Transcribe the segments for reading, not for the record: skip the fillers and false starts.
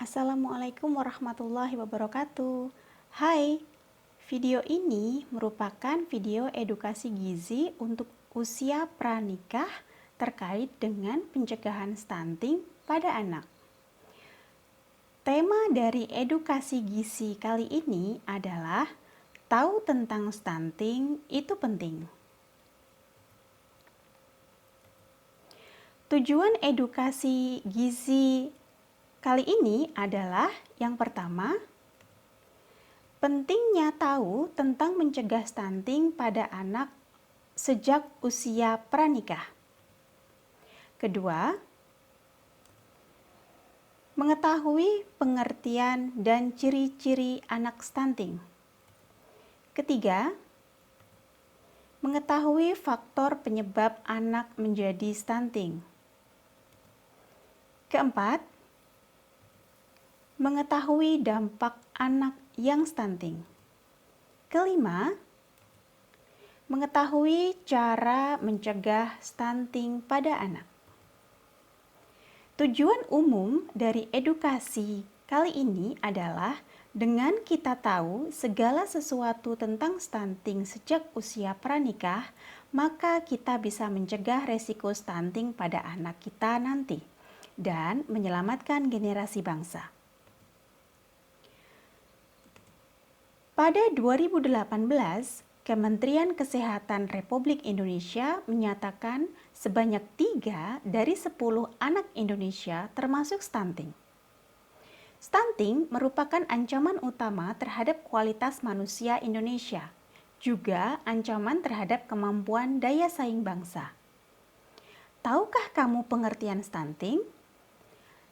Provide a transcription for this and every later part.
Assalamualaikum warahmatullahi wabarakatuh. Hai, video ini merupakan video edukasi gizi untuk usia pranikah terkait dengan pencegahan stunting pada anak. Tema dari edukasi gizi kali ini adalah tahu tentang stunting itu penting. Tujuan edukasi gizi kali ini adalah yang pertama, pentingnya tahu tentang mencegah stunting pada anak sejak usia pranikah. Kedua, mengetahui pengertian dan ciri-ciri anak stunting. Ketiga, mengetahui faktor penyebab anak menjadi stunting. Keempat, mengetahui dampak anak yang stunting. Kelima, mengetahui cara mencegah stunting pada anak. Tujuan umum dari edukasi kali ini adalah dengan kita tahu segala sesuatu tentang stunting sejak usia pranikah, maka kita bisa mencegah resiko stunting pada anak kita nanti dan menyelamatkan generasi bangsa. Pada 2018, Kementerian Kesehatan Republik Indonesia menyatakan sebanyak 3 dari 10 anak Indonesia termasuk stunting. Stunting merupakan ancaman utama terhadap kualitas manusia Indonesia, juga ancaman terhadap kemampuan daya saing bangsa. Tahukah kamu pengertian stunting?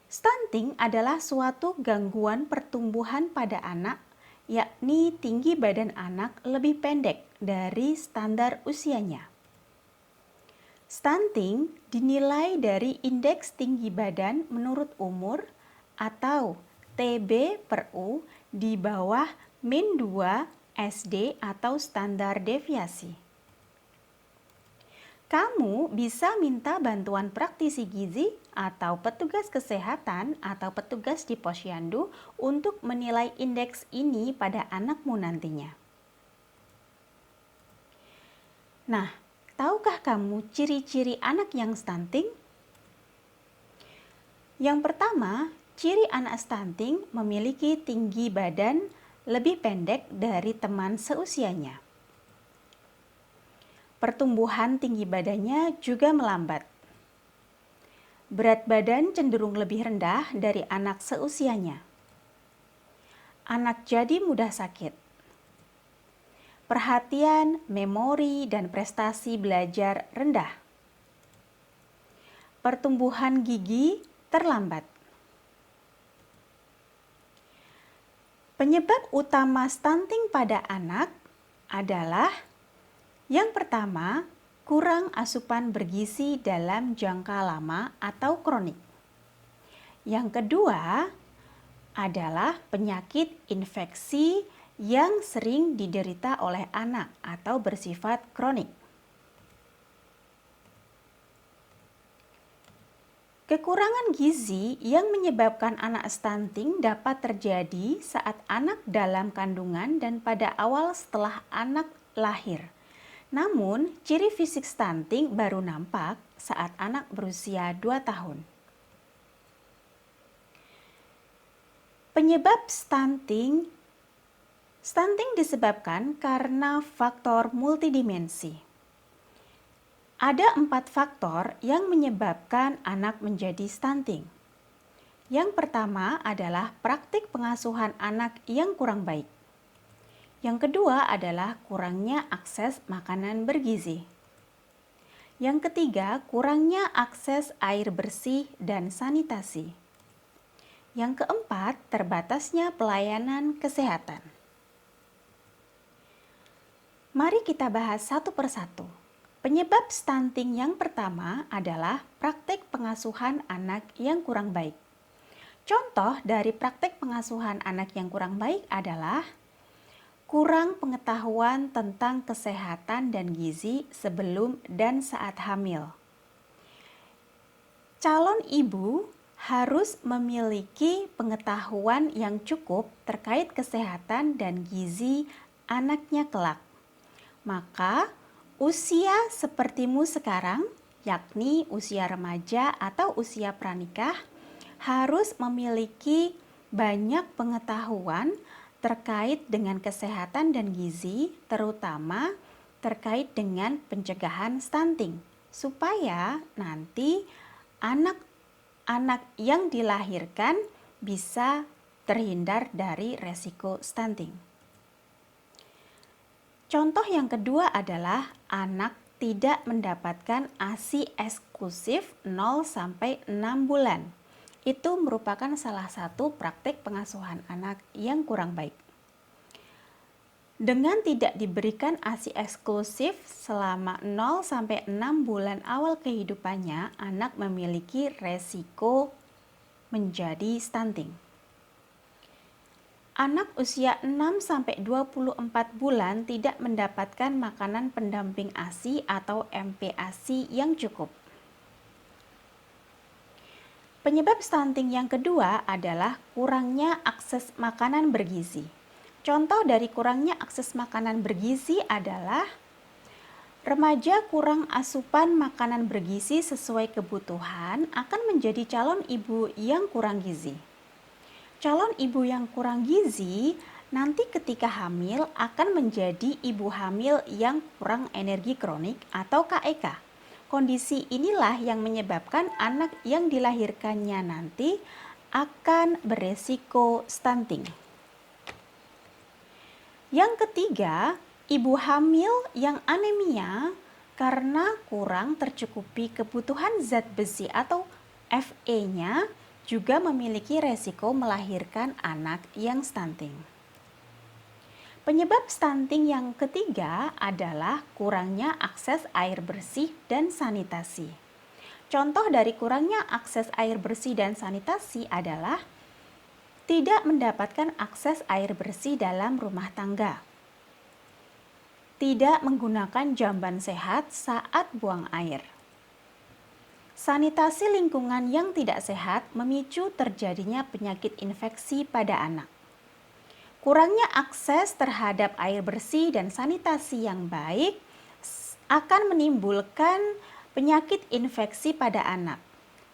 Stunting adalah suatu gangguan pertumbuhan pada anak, yakni tinggi badan anak lebih pendek dari standar usianya. Stunting dinilai dari indeks tinggi badan menurut umur atau TB/U di bawah min 2 SD atau standar deviasi. Kamu bisa minta bantuan praktisi gizi atau petugas kesehatan atau petugas di posyandu untuk menilai indeks ini pada anakmu nantinya. Nah, tahukah kamu ciri-ciri anak yang stunting? Yang pertama, ciri anak stunting memiliki tinggi badan lebih pendek dari teman seusianya. Pertumbuhan tinggi badannya juga melambat. Berat badan cenderung lebih rendah dari anak seusianya. Anak jadi mudah sakit. Perhatian, memori, dan prestasi belajar rendah. Pertumbuhan gigi terlambat. Penyebab utama stunting pada anak adalah yang pertama, kurang asupan bergizi dalam jangka lama atau kronik. Yang kedua adalah penyakit infeksi yang sering diderita oleh anak atau bersifat kronik. Kekurangan gizi yang menyebabkan anak stunting dapat terjadi saat anak dalam kandungan dan pada awal setelah anak lahir. Namun, ciri fisik stunting baru nampak saat anak berusia 2 tahun. Penyebab stunting disebabkan karena faktor multidimensi. Ada 4 faktor yang menyebabkan anak menjadi stunting. Yang pertama adalah praktik pengasuhan anak yang kurang baik. Yang kedua adalah kurangnya akses makanan bergizi. Yang ketiga, kurangnya akses air bersih dan sanitasi. Yang keempat, terbatasnya pelayanan kesehatan. Mari kita bahas satu persatu. Penyebab stunting yang pertama adalah praktik pengasuhan anak yang kurang baik. Contoh dari praktik pengasuhan anak yang kurang baik adalah kurang pengetahuan tentang kesehatan dan gizi sebelum dan saat hamil. Calon ibu harus memiliki pengetahuan yang cukup terkait kesehatan dan gizi anaknya kelak. Maka, usia sepertimu sekarang, yakni usia remaja atau usia pranikah, harus memiliki banyak pengetahuan terkait dengan kesehatan dan gizi, terutama terkait dengan pencegahan stunting, supaya nanti anak-anak yang dilahirkan bisa terhindar dari resiko stunting. Contoh yang kedua adalah anak tidak mendapatkan ASI eksklusif 0-6 bulan. Itu merupakan salah satu praktik pengasuhan anak yang kurang baik. Dengan tidak diberikan ASI eksklusif selama 0-6 bulan awal kehidupannya, anak memiliki resiko menjadi stunting. Anak usia 6-24 bulan tidak mendapatkan makanan pendamping ASI atau MPASI yang cukup. Penyebab stunting yang kedua adalah kurangnya akses makanan bergizi. Contoh dari kurangnya akses makanan bergizi adalah remaja kurang asupan makanan bergizi sesuai kebutuhan akan menjadi calon ibu yang kurang gizi. Calon ibu yang kurang gizi nanti ketika hamil akan menjadi ibu hamil yang kurang energi kronik atau KEK. Kondisi inilah yang menyebabkan anak yang dilahirkannya nanti akan beresiko stunting. Yang ketiga, ibu hamil yang anemia karena kurang tercukupi kebutuhan zat besi atau Fe-nya juga memiliki resiko melahirkan anak yang stunting. Penyebab stunting yang ketiga adalah kurangnya akses air bersih dan sanitasi. Contoh dari kurangnya akses air bersih dan sanitasi adalah tidak mendapatkan akses air bersih dalam rumah tangga, tidak menggunakan jamban sehat saat buang air. Sanitasi lingkungan yang tidak sehat memicu terjadinya penyakit infeksi pada anak. Kurangnya akses terhadap air bersih dan sanitasi yang baik akan menimbulkan penyakit infeksi pada anak.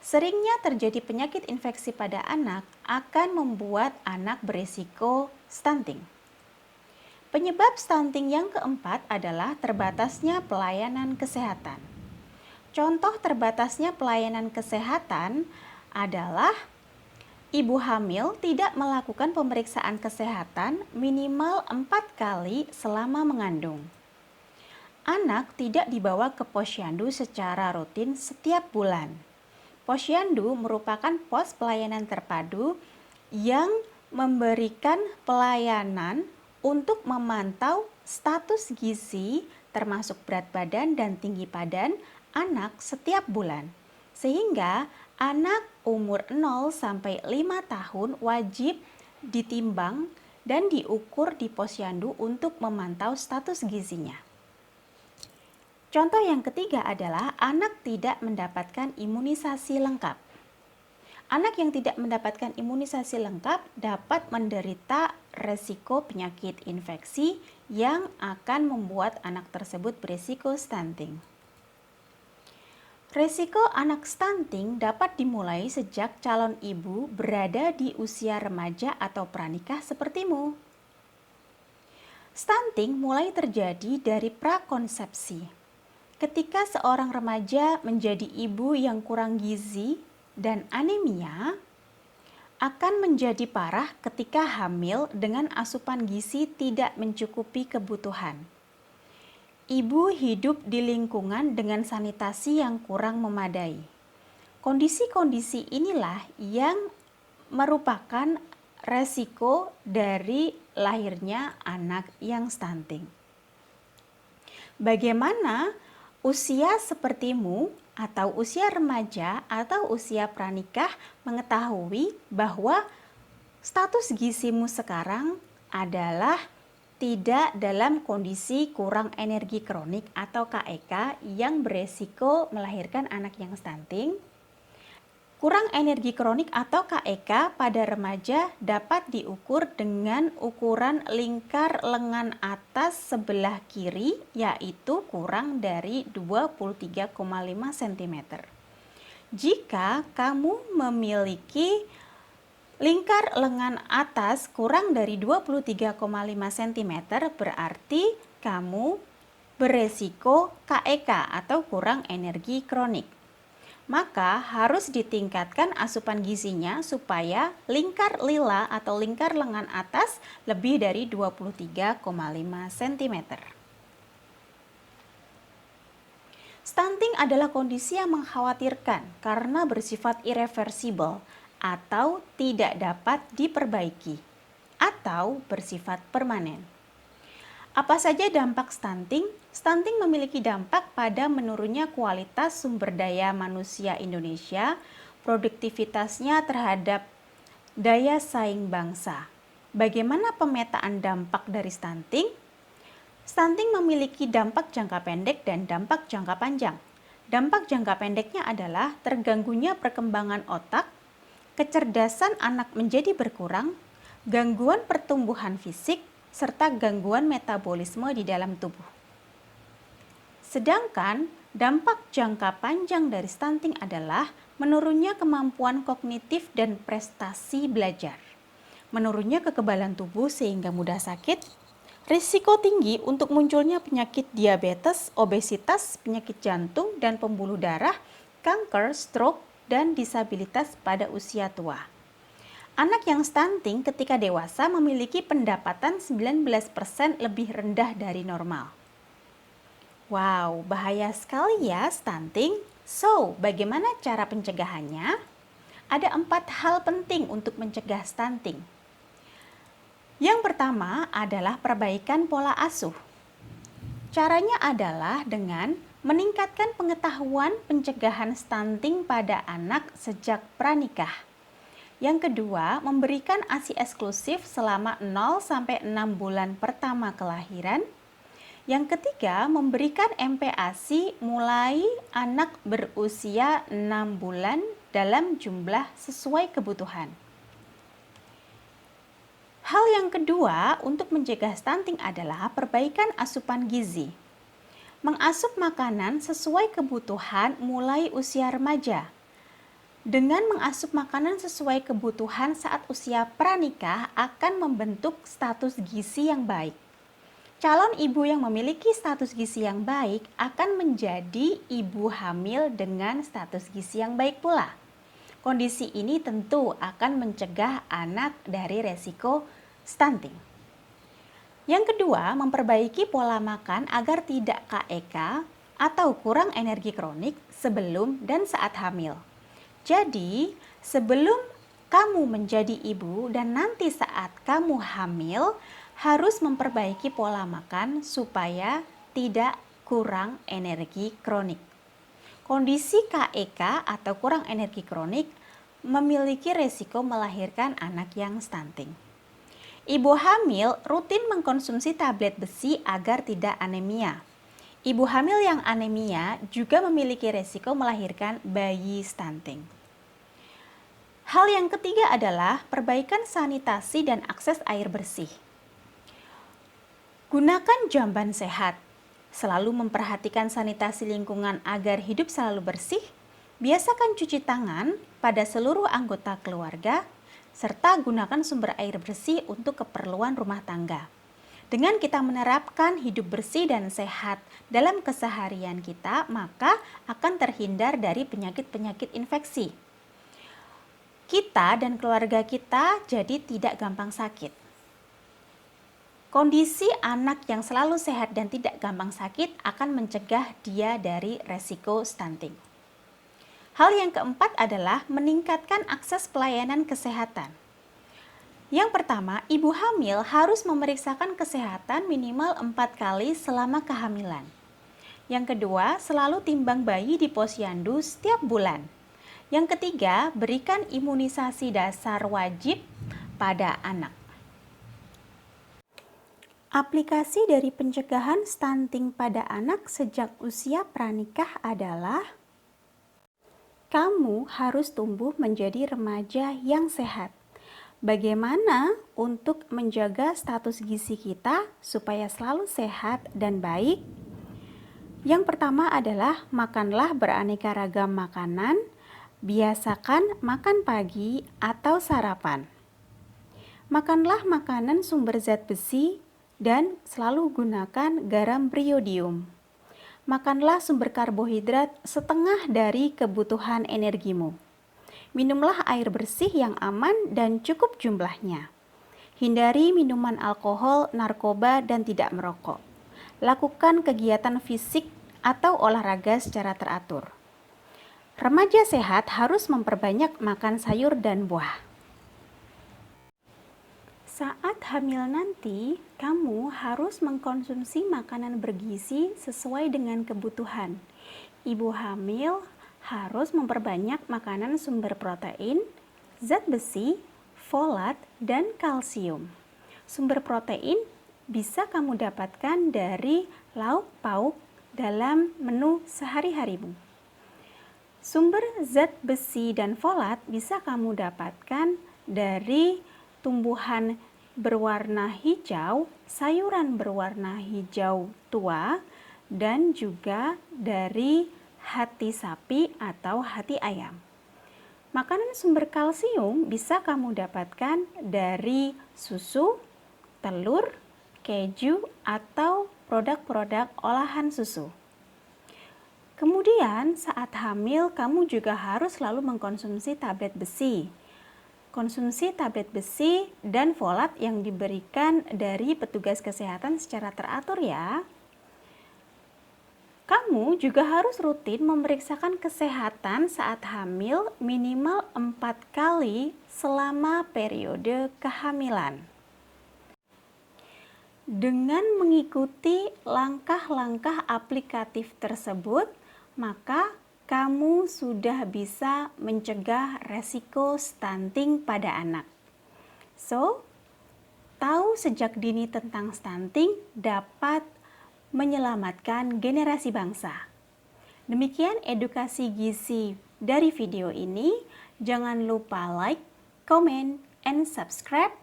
Seringnya terjadi penyakit infeksi pada anak akan membuat anak berisiko stunting. Penyebab stunting yang keempat adalah terbatasnya pelayanan kesehatan. Contoh terbatasnya pelayanan kesehatan adalah ibu hamil tidak melakukan pemeriksaan kesehatan minimal 4 kali selama mengandung. Anak tidak dibawa ke posyandu secara rutin setiap bulan. Posyandu merupakan pos pelayanan terpadu yang memberikan pelayanan untuk memantau status gizi termasuk berat badan dan tinggi badan anak setiap bulan. Sehingga anak umur 0-5 tahun wajib ditimbang dan diukur di posyandu untuk memantau status gizinya. Contoh yang ketiga adalah anak tidak mendapatkan imunisasi lengkap. Anak yang tidak mendapatkan imunisasi lengkap dapat menderita resiko penyakit infeksi yang akan membuat anak tersebut berisiko stunting. Resiko anak stunting dapat dimulai sejak calon ibu berada di usia remaja atau pranikah sepertimu. Stunting mulai terjadi dari prakonsepsi. Ketika seorang remaja menjadi ibu yang kurang gizi dan anemia, akan menjadi parah ketika hamil dengan asupan gizi tidak mencukupi kebutuhan. Ibu hidup di lingkungan dengan sanitasi yang kurang memadai. Kondisi-kondisi inilah yang merupakan resiko dari lahirnya anak yang stunting. Bagaimana usia sepertimu atau usia remaja atau usia pranikah mengetahui bahwa status gizimu sekarang adalah tidak dalam kondisi kurang energi kronik atau KEK yang beresiko melahirkan anak yang stunting? Kurang energi kronik atau KEK pada remaja dapat diukur dengan ukuran lingkar lengan atas sebelah kiri, yaitu kurang dari 23,5 cm. Jika kamu memiliki lingkar lengan atas kurang dari 23,5 cm, berarti kamu beresiko KEK atau kurang energi kronik. Maka harus ditingkatkan asupan gizinya supaya lingkar lila atau lingkar lengan atas lebih dari 23,5 cm. Stunting adalah kondisi yang mengkhawatirkan karena bersifat irreversible atau tidak dapat diperbaiki atau bersifat permanen. Apa saja dampak stunting? Stunting memiliki dampak pada menurunnya kualitas sumber daya manusia Indonesia, produktivitasnya terhadap daya saing bangsa. Bagaimana pemetaan dampak dari stunting? Stunting memiliki dampak jangka pendek dan dampak jangka panjang. Dampak jangka pendeknya adalah terganggunya perkembangan otak, kecerdasan anak menjadi berkurang, gangguan pertumbuhan fisik, serta gangguan metabolisme di dalam tubuh. Sedangkan dampak jangka panjang dari stunting adalah menurunnya kemampuan kognitif dan prestasi belajar, menurunnya kekebalan tubuh sehingga mudah sakit, risiko tinggi untuk munculnya penyakit diabetes, obesitas, penyakit jantung dan pembuluh darah, kanker, stroke, dan disabilitas pada usia tua. Anak yang stunting ketika dewasa memiliki pendapatan 19% lebih rendah dari normal. Wow, bahaya sekali ya stunting. So, bagaimana cara pencegahannya? Ada 4 hal penting untuk mencegah stunting. Yang pertama adalah perbaikan pola asuh. Caranya adalah dengan meningkatkan pengetahuan pencegahan stunting pada anak sejak pranikah. Yang kedua, memberikan ASI eksklusif selama 0-6 bulan pertama kelahiran. Yang ketiga, memberikan MPASI mulai anak berusia 6 bulan dalam jumlah sesuai kebutuhan. Hal yang kedua untuk mencegah stunting adalah perbaikan asupan gizi. Mengasup makanan sesuai kebutuhan mulai usia remaja. Dengan mengasup makanan sesuai kebutuhan saat usia pranikah akan membentuk status gizi yang baik. Calon ibu yang memiliki status gizi yang baik akan menjadi ibu hamil dengan status gizi yang baik pula. Kondisi ini tentu akan mencegah anak dari resiko stunting. Yang kedua, memperbaiki pola makan agar tidak KEK atau kurang energi kronik sebelum dan saat hamil. Jadi, sebelum kamu menjadi ibu dan nanti saat kamu hamil, harus memperbaiki pola makan supaya tidak kurang energi kronik. Kondisi KEK atau kurang energi kronik memiliki resiko melahirkan anak yang stunting. Ibu hamil rutin mengkonsumsi tablet besi agar tidak anemia. Ibu hamil yang anemia juga memiliki resiko melahirkan bayi stunting. Hal yang ketiga adalah perbaikan sanitasi dan akses air bersih. Gunakan jamban sehat. Selalu memperhatikan sanitasi lingkungan agar hidup selalu bersih. Biasakan cuci tangan pada seluruh anggota keluarga, serta gunakan sumber air bersih untuk keperluan rumah tangga. Dengan kita menerapkan hidup bersih dan sehat dalam keseharian kita, maka akan terhindar dari penyakit-penyakit infeksi. Kita dan keluarga kita jadi tidak gampang sakit. Kondisi anak yang selalu sehat dan tidak gampang sakit akan mencegah dia dari resiko stunting. Hal yang keempat adalah meningkatkan akses pelayanan kesehatan. Yang pertama, ibu hamil harus memeriksakan kesehatan minimal 4 kali selama kehamilan. Yang kedua, selalu timbang bayi di posyandu setiap bulan. Yang ketiga, berikan imunisasi dasar wajib pada anak. Aplikasi dari pencegahan stunting pada anak sejak usia pranikah adalah kamu harus tumbuh menjadi remaja yang sehat. Bagaimana untuk menjaga status gizi kita supaya selalu sehat dan baik? Yang pertama adalah makanlah beraneka ragam makanan, biasakan makan pagi atau sarapan. Makanlah makanan sumber zat besi dan selalu gunakan garam beriodium. Makanlah sumber karbohidrat setengah dari kebutuhan energimu. Minumlah air bersih yang aman dan cukup jumlahnya. Hindari minuman alkohol, narkoba, dan tidak merokok. Lakukan kegiatan fisik atau olahraga secara teratur. Remaja sehat harus memperbanyak makan sayur dan buah. Saat hamil nanti, kamu harus mengkonsumsi makanan bergizi sesuai dengan kebutuhan. Ibu hamil harus memperbanyak makanan sumber protein, zat besi, folat, dan kalsium. Sumber protein bisa kamu dapatkan dari lauk pauk dalam menu sehari-harimu. Sumber zat besi dan folat bisa kamu dapatkan dari tumbuhan berwarna hijau, sayuran berwarna hijau tua, dan juga dari hati sapi atau hati ayam. Makanan sumber kalsium bisa kamu dapatkan dari susu, telur, keju, atau produk-produk olahan susu. Kemudian saat hamil kamu juga harus selalu mengkonsumsi tablet besi. Konsumsi tablet besi dan folat yang diberikan dari petugas kesehatan secara teratur ya. Kamu juga harus rutin memeriksakan kesehatan saat hamil minimal 4 kali selama periode kehamilan. Dengan mengikuti langkah-langkah aplikatif tersebut, maka kamu sudah bisa mencegah resiko stunting pada anak. So, tahu sejak dini tentang stunting dapat menyelamatkan generasi bangsa. Demikian edukasi gizi dari video ini. Jangan lupa like, comment, and subscribe.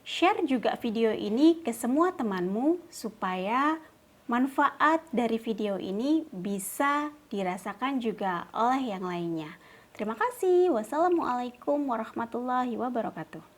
Share juga video ini ke semua temanmu supaya manfaat dari video ini bisa dirasakan juga oleh yang lainnya. Terima kasih. Wassalamualaikum warahmatullahi wabarakatuh.